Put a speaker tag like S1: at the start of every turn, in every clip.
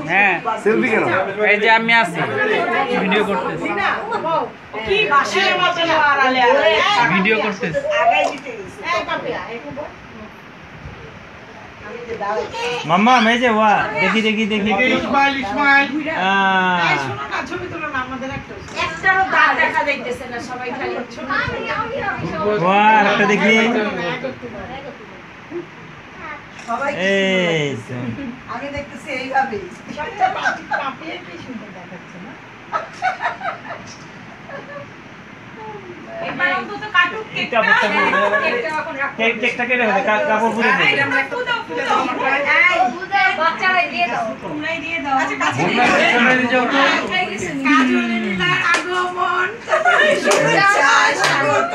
S1: হ্যাঁ সেলফি কেন? এই যে আমি আছি ভিডিও করতেছি।
S2: কি বাসের মতো আড়ালে
S1: ভিডিও করতেছি। মাম্মা মেজে ওয়া দেখি দেখি দেখি
S2: ইসমাইল ইসমাইল শোনো না ছবি তুলো না আমাদের একটারও দাঁত দেখা যাইতেছে না সবাই খালি
S1: ওয়া একটা দেখি
S2: সবাই
S1: এই
S2: আমি দেখতেছি এইভাবে সবটা পাপিয়ে কি সুন্দর দেখাচ্ছে না এই বারণ তো কাটুক কেকটা
S1: কেক কেকটা কেটে হবে কাপড় পুরো দেবে
S2: বাচ্চারা দিয়ে দাও তোমরাই দিয়ে দাও আচ্ছা কাছে কাজলের আগমন শুভেচ্ছা স্বাগত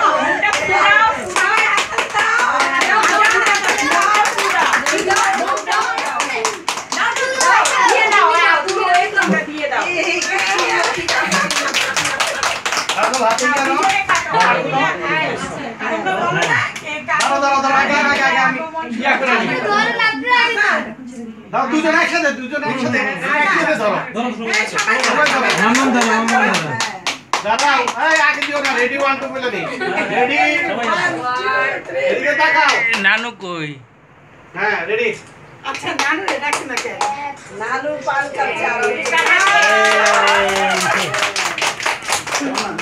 S3: দুজন একসাথে দাঁড়াও আগে দিও না রেডি 1 2 বলে নেই রেডি এদিকে তাকাও
S1: নানু কই
S3: হ্যাঁ রেডি
S2: আচ্ছা নানু এটা কি না কে নানু পাল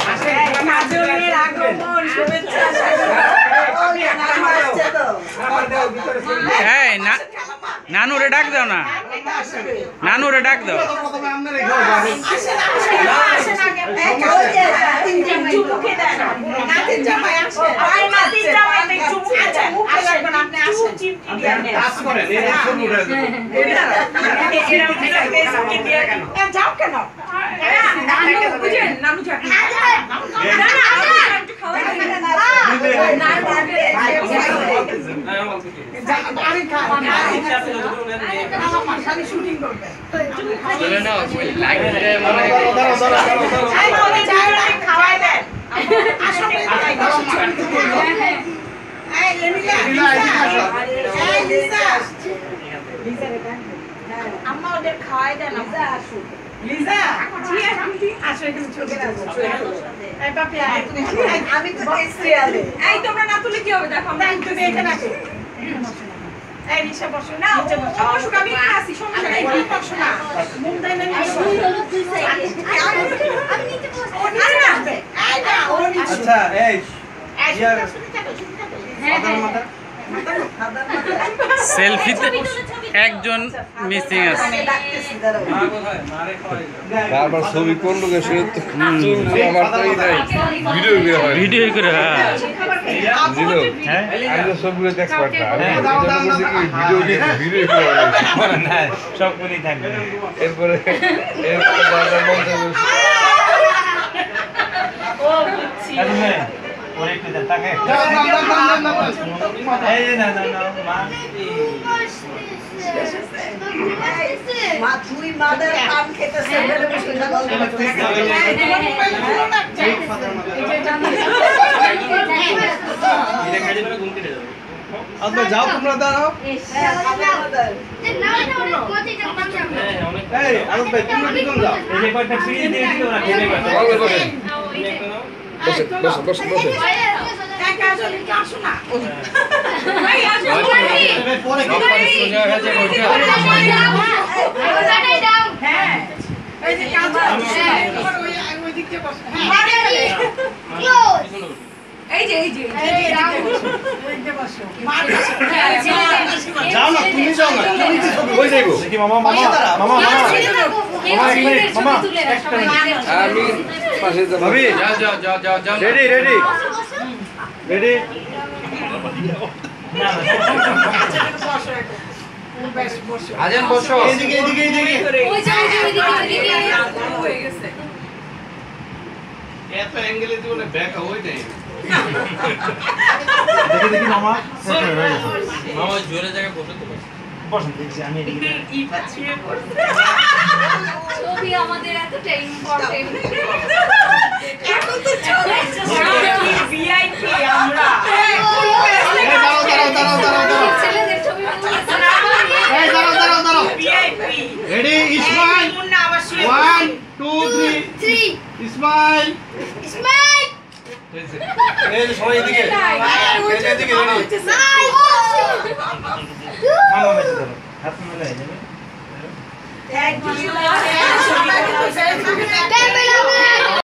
S2: কাছে কাজলের আগমন শুভেচ্ছা
S1: এই নানুরে ডাক দাও না নানুরে ডাক দাও
S3: প্রথমে আমরা রেখে যাবো কাজ করেন এই ফোন উঠে
S2: যাও কেন নানু যাক শুটিং করবে খাওয়াই দেন আম্মা ওদের খাওয়াই দেন লিজা আসো এখানে ছবি এই পাপি আমি তো সিরিয়ালে এই তোমরা না তুলে কি হবে দেখো আমরা তুমি এখানে আসো এই নিশা বসো না বসো আমি আসি সমস্যা নাই বসো না মুখ দেন না আমি নিচে বসে
S3: আচ্ছা এই
S1: সেলফিতে একজন মিসিং আছে
S4: বারবার ছবি কোন লোকের সাথে আমার তো এই নাই ভিডিও করে হয়
S1: ভিডিও করে
S4: জিলো
S1: হ্যাঁ
S4: আমি তো সবগুলো দেখতে পারতাম আমি ভিডিও করে
S1: মানে না সব কোনি থাকবে
S4: এরপরে বারবার বলতে
S2: ও বুঝছি
S1: ওরে একটু দেন তাকে এই না না না মা
S2: মা তুই মাদের পান খেতেছে বলে বসে গল্প করতেছে
S3: আচ্ছা যাও তোমরা দাঁড়াও এই আরব ভাই তুমি পিছন যাও
S1: এই যে কয়টা সিঁড়ি দিয়ে দিও না খেলে
S4: বসে
S2: এক কাজল কি আসো না ভাই আসো
S3: পরে
S2: হ্যাঁ এই যে কাজল ওই দিকে বসো এই যে বসো
S3: যাও না তুমি যাও না তুমি কি ছবি হয়ে যাইবো
S1: দেখি মামা মামা মামা মামা মামা
S4: আমি পাশে যাব
S1: ভাবি
S4: যাও
S1: রেডি রেডি রেডি
S4: আজান বসো
S3: এদিকে
S2: হয়ে গেছে
S3: এত অ্যাঙ্গেলে জীবনে ব্যাক হই নাই
S1: দেখি মামা
S4: মামা জোরে জায়গায় বসে তো
S3: বসেন দেখছি আমি এদিকে
S5: ছবি আমাদের এতটা ইম্পর্টেন্ট
S2: এখন তো চলে ভিআইপি আমরা
S3: দাঁড়াও
S5: ছেলেদের ছবি
S3: দাঁড়াও
S2: ভিআইপি
S3: রেডি স্মাইল
S2: মুন্না আবার শুয়ে
S3: 1 2 3 স্মাইল
S5: স্মাইল
S3: এই যে সবাই এদিকে এদিকে রেডি মামা মেতে ধরো হাত মেলাই যাবে
S2: থ্যাংক ইউ